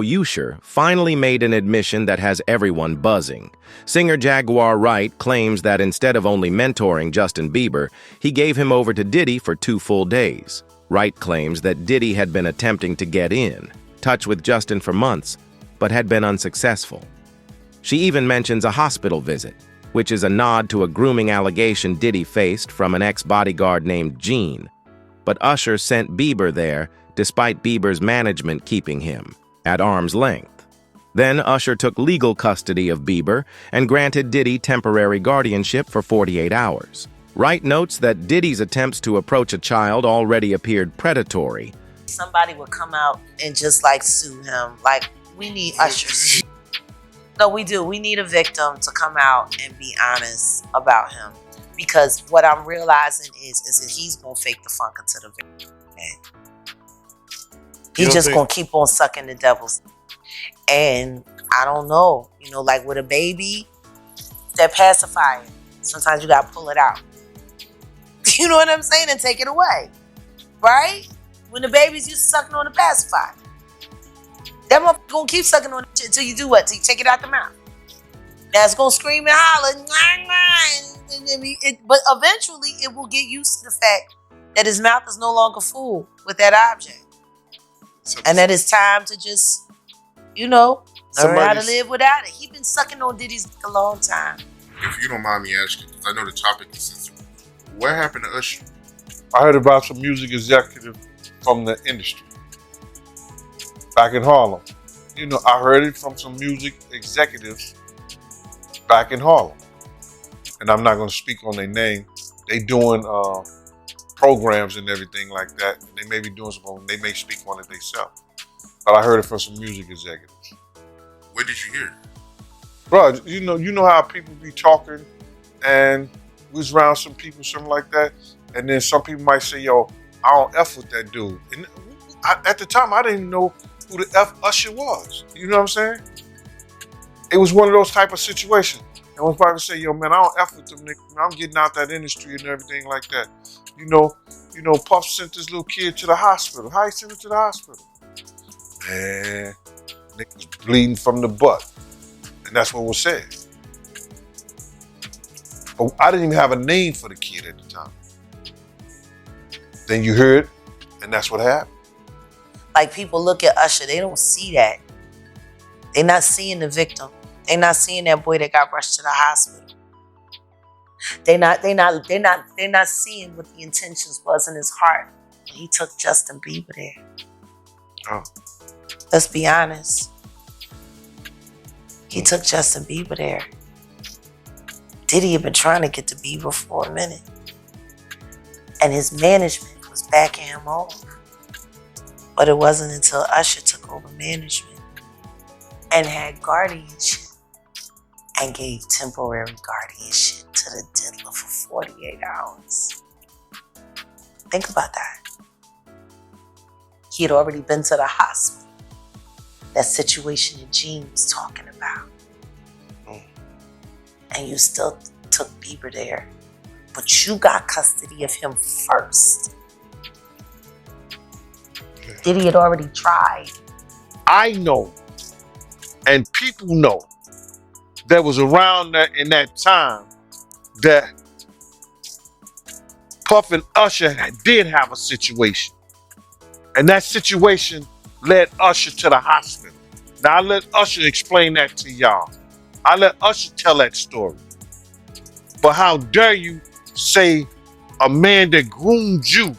Usher finally made an admission that has everyone buzzing. Singer Jaguar Wright claims that instead of only mentoring Justin Bieber, he gave him over to Diddy for 2 full days. Wright claims that Diddy had been attempting to get in touch with Justin for months, but had been unsuccessful. She even mentions a hospital visit, which is a nod to a grooming allegation Diddy faced from an ex-bodyguard named Gene. But Usher sent Bieber there, despite Bieber's management keeping him at arm's length. Then Usher took legal custody of Bieber and granted Diddy temporary guardianship for 48 hours. Wright notes that Diddy's attempts to approach a child already appeared predatory. Somebody would come out and just sue him. We need Usher. No, we do. We need a victim to come out and be honest about him. Because what I'm realizing is that he's going to fake the funk into the victim. He's just going to keep on sucking the devil's. And I don't know, with a baby, that pacifier, sometimes you got to pull it out. You know what I'm saying? And take it away. Right? When the baby's used to sucking on the pacifier. That motherfucker going to keep sucking on it until you do what? Till you take it out the mouth. Now it's going to scream and holler. But eventually it will get used to the fact that his mouth is no longer full with that object. And that it's time to just, learn how to live without it. He's been sucking on Diddy's a long time. If you don't mind me asking, because I know the topic is sensitive, what happened to Usher? I heard about some music executive from the industry back in Harlem. I heard it from some music executives back in Harlem. And I'm not going to speak on their name. They doing programs and everything like that. They may be doing something. They may speak on it themselves. But I heard it from some music executives. Where did you hear it? Bro, you know how people be talking and we was around some people, something like that. And then some people might say, yo, I don't F with that dude. And at the time, I didn't know who the F Usher was. You know what I'm saying? It was one of those type of situations. And one probably say, yo, man, I don't F with them niggas. I'm getting out that industry and everything like that. Puff sent this little kid to the hospital. How he sent him to the hospital? Man, nigga was bleeding from the butt. And that's what was said. But I didn't even have a name for the kid at the time. Then you heard it, and that's what happened. People look at Usher, they don't see that. They're not seeing the victim. They're not seeing that boy that got rushed to the hospital. They're not seeing what the intentions was in his heart when he took Justin Bieber there. Oh. Let's be honest. He took Justin Bieber there. Diddy had been trying to get to Bieber for a minute. And his management was backing him off. But it wasn't until Usher took over management and had guardianship and gave temporary guardianship to the diddler for 48 hours. Think about that. He had already been to the hospital. That situation that Gene was talking about. And you still took Bieber there. But you got custody of him first. Diddy had already tried. I know, and people know, that was around in that time that Puff and Usher did have a situation. And that situation led Usher to the hospital. Now I let Usher explain that to y'all. I let Usher tell that story. But how dare you say a man that groomed you,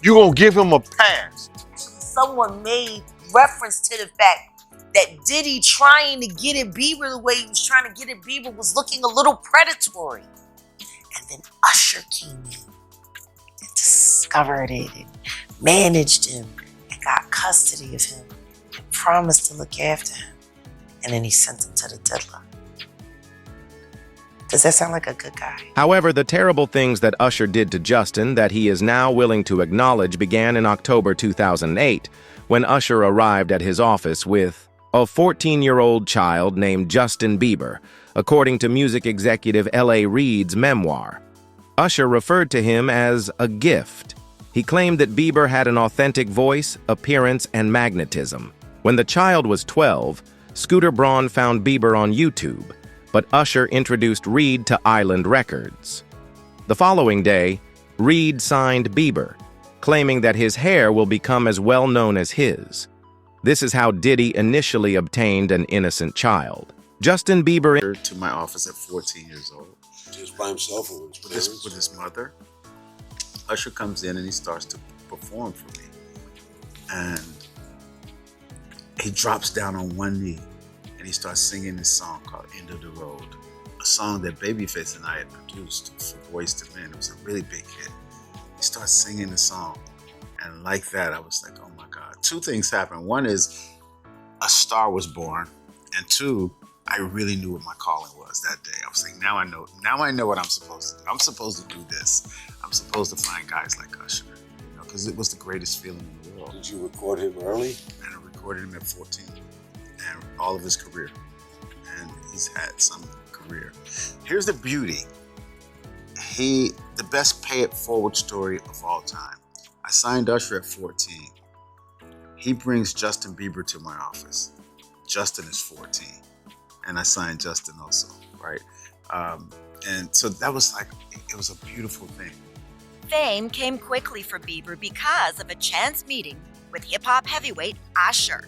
you gonna give him a pass? Someone made reference to the fact that Diddy trying to get at Bieber the way he was trying to get at Bieber was looking a little predatory. And then Usher came in and discovered it and managed him and got custody of him and promised to look after him. And then he sent him to the diddler. Does that sound like a good guy? However, the terrible things that Usher did to Justin that he is now willing to acknowledge began in October 2008, when Usher arrived at his office with a 14-year-old child named Justin Bieber, according to music executive Reid's memoir. Usher referred to him as a gift. He claimed that Bieber had an authentic voice, appearance, and magnetism. When the child was 12, Scooter Braun found Bieber on YouTube, but Usher introduced Reid to Island Records. The following day, Reid signed Bieber, claiming that his hair will become as well known as his. This is how Diddy initially obtained an innocent child. Justin Bieber to my office at 14 years old. Just by himself or with With his mother. Usher comes in and he starts to perform for me. And he drops down on one knee and he starts singing this song called End of the Road. A song that Babyface and I had produced for Boys to Men. It was a really big hit. He starts singing the song. And like that, I was like, oh my God. Two things happened. One is a star was born. And two, I really knew what my calling was that day. I was like, now I know what I'm supposed to do. I'm supposed to do this. I'm supposed to find guys like Usher, because it was the greatest feeling in the world. Did you record him early? And I recorded him at 14 and all of his career. And he's had some career. Here's the beauty. The best pay it forward story of all time. I signed Usher at 14. He brings Justin Bieber to my office. Justin is 14. And I signed Justin also, right? And so that was like, it was a beautiful thing. Fame came quickly for Bieber because of a chance meeting with hip-hop heavyweight Usher.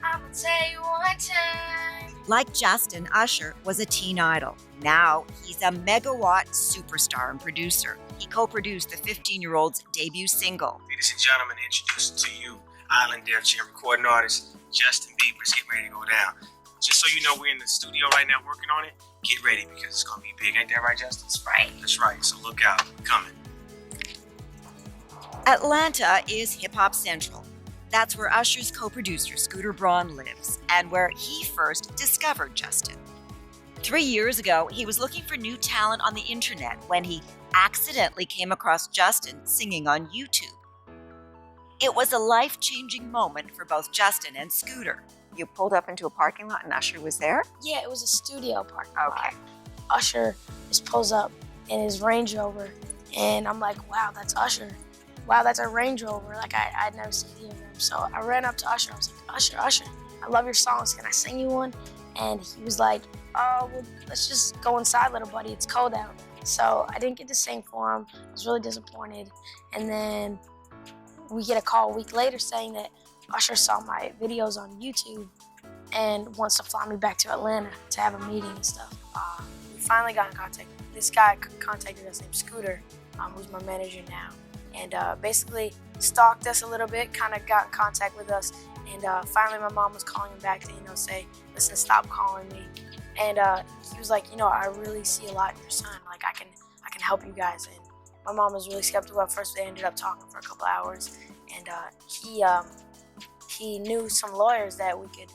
I'ma tell you one time. Like Justin, Usher was a teen idol. Now he's a megawatt superstar and producer. He co-produced the 15-year-old's debut single. Ladies and gentlemen, introducing to you Island Def Jam recording artist Justin Bieber's getting ready to go down. Just so you know, we're in the studio right now working on it. Get ready because it's gonna be big, ain't that right, Justin? That's right. That's right. So look out, we're coming. Atlanta is hip-hop central. That's where Usher's co-producer Scooter Braun lives and where he first discovered Justin. 3 years ago, he was looking for new talent on the internet when he accidentally came across Justin singing on YouTube. It was a life-changing moment for both Justin and Scooter. You pulled up into a parking lot and Usher was there? Yeah, it was a studio parking lot. Usher just pulls up in his Range Rover, and I'm like, wow, that's Usher. Wow, that's a Range Rover. Like, I'd never seen either of them. So I ran up to Usher. I was like, Usher, I love your songs. Can I sing you one? And he was like, oh, well, let's just go inside, little buddy. It's cold out. So I didn't get to sing for him. I was really disappointed. And then we get a call a week later saying that Usher saw my videos on YouTube and wants to fly me back to Atlanta to have a meeting and stuff. We finally got in contact. This guy contacted us named Scooter, who's my manager now, and basically stalked us a little bit, kind of got in contact with us, and finally my mom was calling him back to, say, listen, stop calling me. And he was like, I really see a lot in your son. Like, I can help you guys. And my mom was really skeptical at first, but they ended up talking for a couple hours, and he knew some lawyers that we could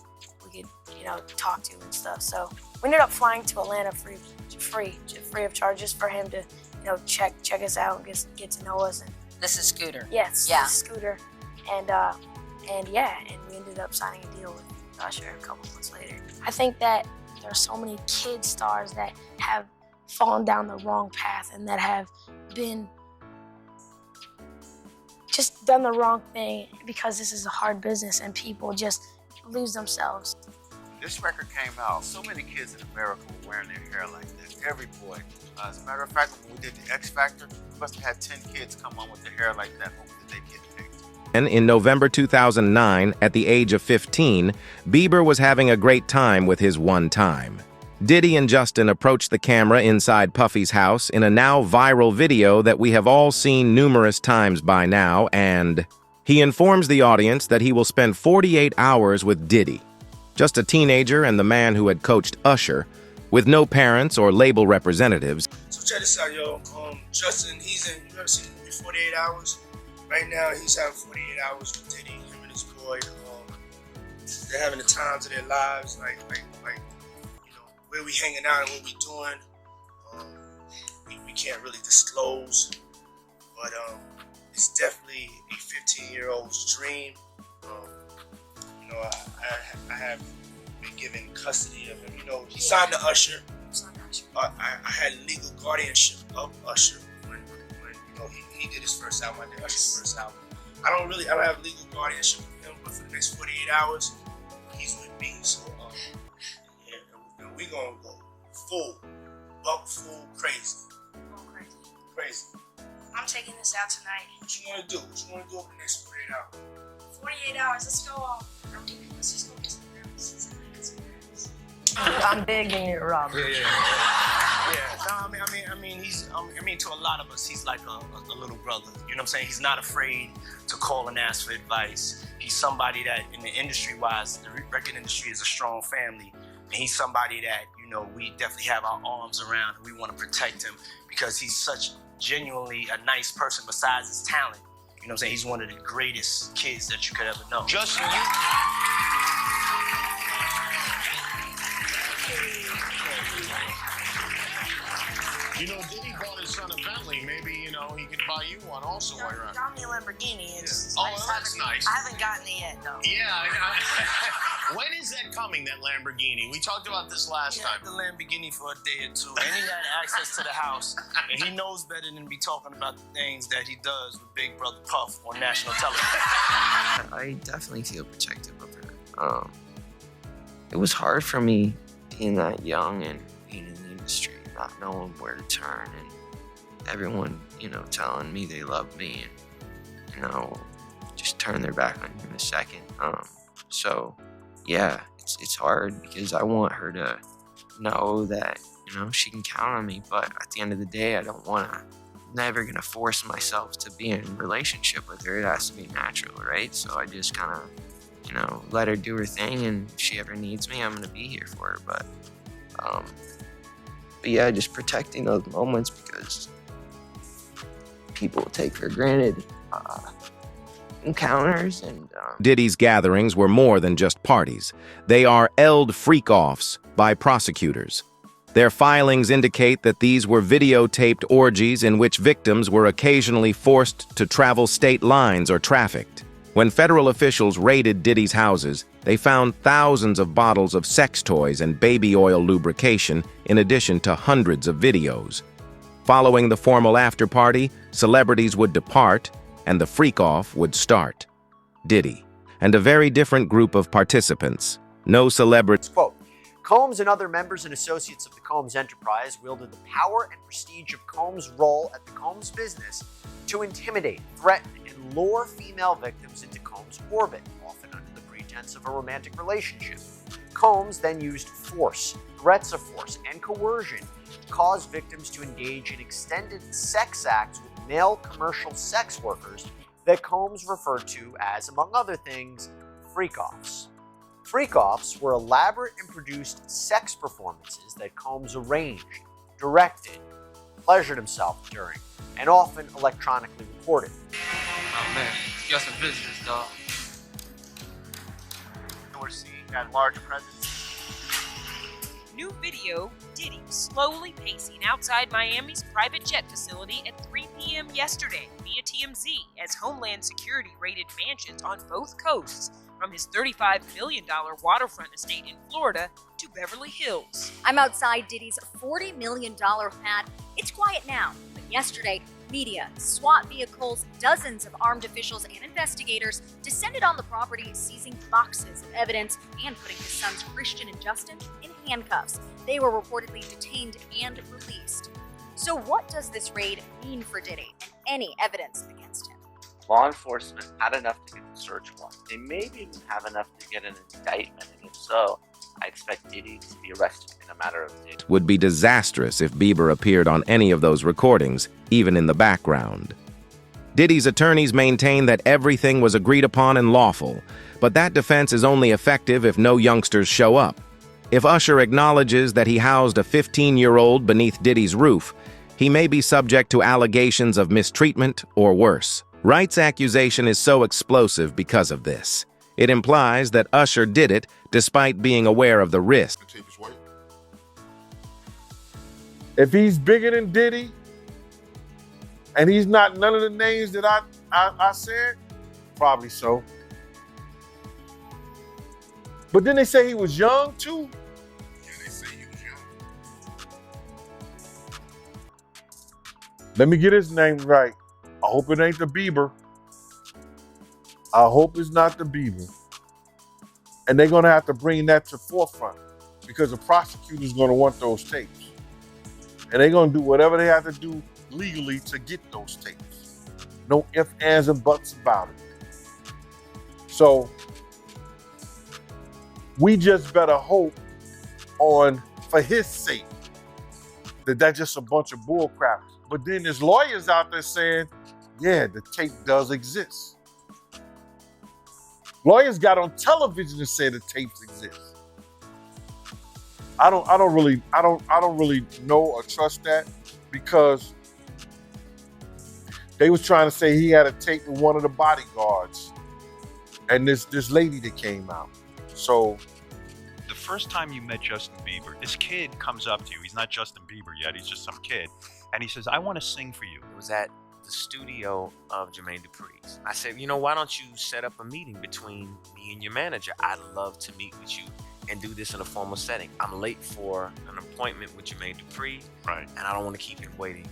talk to and stuff. So we ended up flying to Atlanta free of charge, just for him to, check us out and get to know us. And This is Scooter. yes, Yeah. Scooter, and we ended up signing a deal with Usher a couple months later. I think that there are so many kid stars that have fallen down the wrong path and that have been just done the wrong thing because this is a hard business and people just lose themselves. This record came out, so many kids in America were wearing their hair like that. Every boy. As a matter of fact, when we did the X Factor, we must have had 10 kids come on with their hair like that, hoping that they get picked. And in November 2009, at the age of 15, Bieber was having a great time with his one time. Diddy and Justin approached the camera inside Puffy's house in a now viral video that we have all seen numerous times by now, and he informs the audience that he will spend 48 hours with Diddy, just a teenager and the man who had coached Usher, with no parents or label representatives. So check this out, yo. Justin, you ever seen the movie 48 Hours? Right now, he's having 48 hours with Diddy, him and his boy. They're having the times of their lives, like where we hanging out and what we doing. We can't really disclose, but it's definitely a 15-year-old's dream. I have been given custody of him. He signed to Usher. I had legal guardianship of Usher when You know, he did his first album. I did Usher's first album. I don't have legal guardianship with him, but for the next 48 hours, he's with me. So, yeah, and we gonna go full crazy. Crazy. I'm taking this out tonight. What you wanna do? What you wanna do over the next 48 hours? 48 hours, let's go. Let's just go get some grams. I'm big in your Rob. Yeah. No, I mean, to a lot of us, he's like a little brother. You know what I'm saying? He's not afraid to call and ask for advice. He's somebody that, in the industry-wise, the record industry is a strong family. And he's somebody that, you know, we definitely have our arms around. And we want to protect him because he's such genuinely a nice person besides his talent. You know what I'm saying? He's one of the greatest kids that you could ever know. Justin, you know, Diddy bought his son a Bentley. Maybe, you know, he could buy you one also while you're out. Got me a Lamborghini. Oh, well, that's nice. I haven't gotten it yet, though. Yeah. When is that coming, that Lamborghini? We talked about this last time. He had the Lamborghini for a day or two, and he had access to the house, and he knows better than be talking about the things that he does with Big Brother Puff on national television. I definitely feel protective of her. It was hard for me being that young and being in the industry, not knowing where to turn, and everyone, you know, telling me they love me and, you know, just turn their back on you in a second. So yeah, it's hard because I want her to know that, you know, she can count on me, but at the end of the day, I'm never gonna force myself to be in a relationship with her. It has to be natural, right? So I just kind of, you know, let her do her thing, and if she ever needs me, I'm gonna be here for her. But yeah, just protecting those moments because people take for granted encounters and Diddy's gatherings were more than just parties. They are eld freak-offs by prosecutors. Their filings indicate that these were videotaped orgies in which victims were occasionally forced to travel state lines or trafficked. When federal officials raided Diddy's houses, they found thousands of bottles of sex toys and baby oil lubrication, in addition to hundreds of videos. Following the formal after-party, celebrities would depart, and the freak-off would start. Diddy, and a very different group of participants. No celebrity. Quote, Combs and other members and associates of the Combs enterprise wielded the power and prestige of Combs' role at the Combs business to intimidate, threaten, and lure female victims into Combs' orbit, often under the pretense of a romantic relationship. Combs then used force, threats of force, and coercion to cause victims to engage in extended sex acts with male commercial sex workers that Combs referred to as, among other things, freak-offs. Freak-offs were elaborate and produced sex performances that Combs arranged, directed, pleasured himself during, and often electronically recorded. Oh man, you got some visitors, dog. We're seeing that large presence. New video, Diddy slowly pacing outside Miami's private jet facility at 3 p.m. yesterday via TMZ as Homeland Security raided mansions on both coasts from his $35 million waterfront estate in Florida to Beverly Hills. I'm outside Diddy's $40 million pad. It's quiet now, but yesterday, media, SWAT vehicles, dozens of armed officials and investigators descended on the property, seizing boxes of evidence and putting his sons Christian and Justin in handcuffs. They were reportedly detained and released. So what does this raid mean for Diddy and any evidence against him? Law enforcement had enough to get the search warrant. They maybe even have enough to get an indictment, and if so, I expect Diddy to be arrested in a matter of days. It would be disastrous if Bieber appeared on any of those recordings, even in the background. Diddy's attorneys maintain that everything was agreed upon and lawful, but that defense is only effective if no youngsters show up. If Usher acknowledges that he housed a 15-year-old beneath Diddy's roof, he may be subject to allegations of mistreatment or worse. Wright's accusation is so explosive because of this. It implies that Usher did it despite being aware of the risk. If he's bigger than Diddy, and he's not none of the names that I said, probably so. But then they say he was young too. Yeah, they say he was young. Let me get his name right. hope it ain't the Bieber. I hope it's not the Bieber. And they're going to have to bring that to forefront because the prosecutor's going to want those tapes. And they're going to do whatever they have to do legally to get those tapes. No ifs, ands, and buts about it. So we just better hope for his sake, that that's just a bunch of bull crap. But then there's lawyers out there saying, yeah, the tape does exist. Lawyers got on television to say the tapes exist. I don't really know or trust that, because they was trying to say he had a tape with one of the bodyguards and this lady that came out. So the first time you met Justin Bieber, this kid comes up to you. He's not Justin Bieber yet. He's just some kid. And he says, I want to sing for you. It was at the studio of Jermaine Dupri's. I said, why don't you set up a meeting between me and your manager? I'd love to meet with you and do this in a formal setting. I'm late for an appointment with Jermaine Dupri. Right. And I don't want to keep him waiting.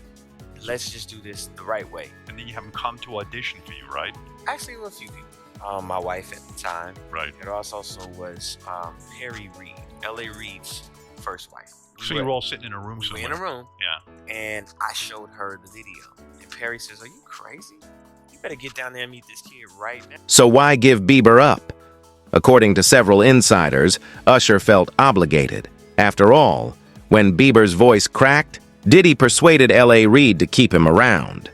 Let's just do this the right way. And then you have him come to audition for you, right? Actually, with a few people. My wife at the time. Right. It also was Perry Reid, L.A. Reid's first wife. So you were all sitting in a room somewhere? We were in a room. Yeah. And I showed her the video. And Perry says, are you crazy? You better get down there and meet this kid right now. So why give Bieber up? According to several insiders, Usher felt obligated. After all, when Bieber's voice cracked, Diddy persuaded L.A. Reid to keep him around.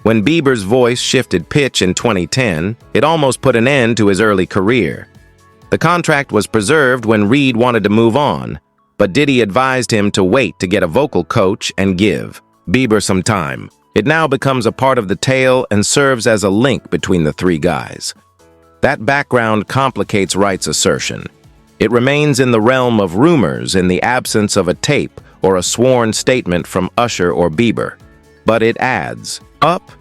When Bieber's voice shifted pitch in 2010, it almost put an end to his early career. The contract was preserved when Reid wanted to move on, but Diddy advised him to wait to get a vocal coach and give Bieber some time. It now becomes a part of the tale and serves as a link between the three guys. That background complicates Wright's assertion. It remains in the realm of rumors in the absence of a tape or a sworn statement from Usher or Bieber. But it adds up.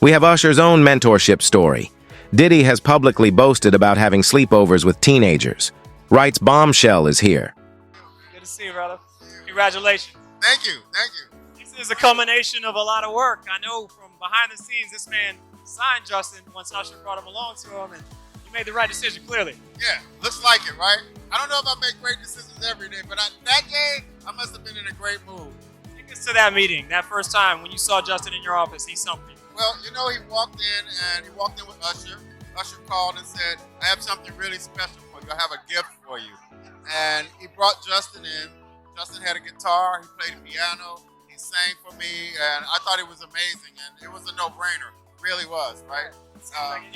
We have Usher's own mentorship story. Diddy has publicly boasted about having sleepovers with teenagers. Wright's bombshell is here. Good to see you, brother. Congratulations. Thank you. Thank you. This is a culmination of a lot of work. I know from behind the scenes, this man signed Justin once Usher brought him along to him, and you made the right decision, clearly. Yeah, looks like it, right? I don't know if I make great decisions every day, but that day, I must have been in a great mood. Take us to that meeting, that first time when you saw Justin in your office. He something. Well, he walked in with Usher. Usher called and said, I have something really special for you. I have a gift for you. And he brought Justin in. Justin had a guitar. He played the piano. He sang for me. And I thought it was amazing. And it was a no-brainer. It really was, right?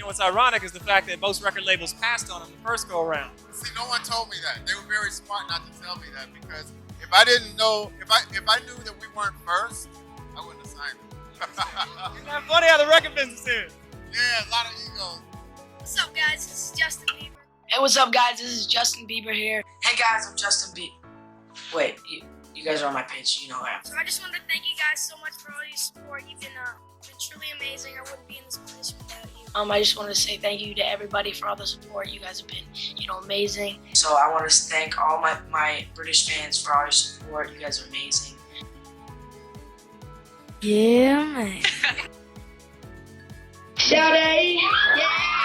What's ironic is the fact that most record labels passed on him the first go-around. See, no one told me that. They were very smart not to tell me that, because if I didn't know, if I knew that we weren't first, I wouldn't have signed it. Isn't that funny how the record business is? Yeah, a lot of egos. What's up, guys? This is Justin Bieber. Hey, what's up, guys? This is Justin Bieber here. Hey, guys, I'm Justin Bieber. Wait, you guys are on my page. You know who I am. So I just wanted to thank you guys so much for all your support. You've been truly amazing. I wouldn't be in this place without you. I just wanted to say thank you to everybody for all the support. You guys have been, amazing. So I want to thank all my British fans for all your support. You guys are amazing. Yeah, man. Shout out. Yeah.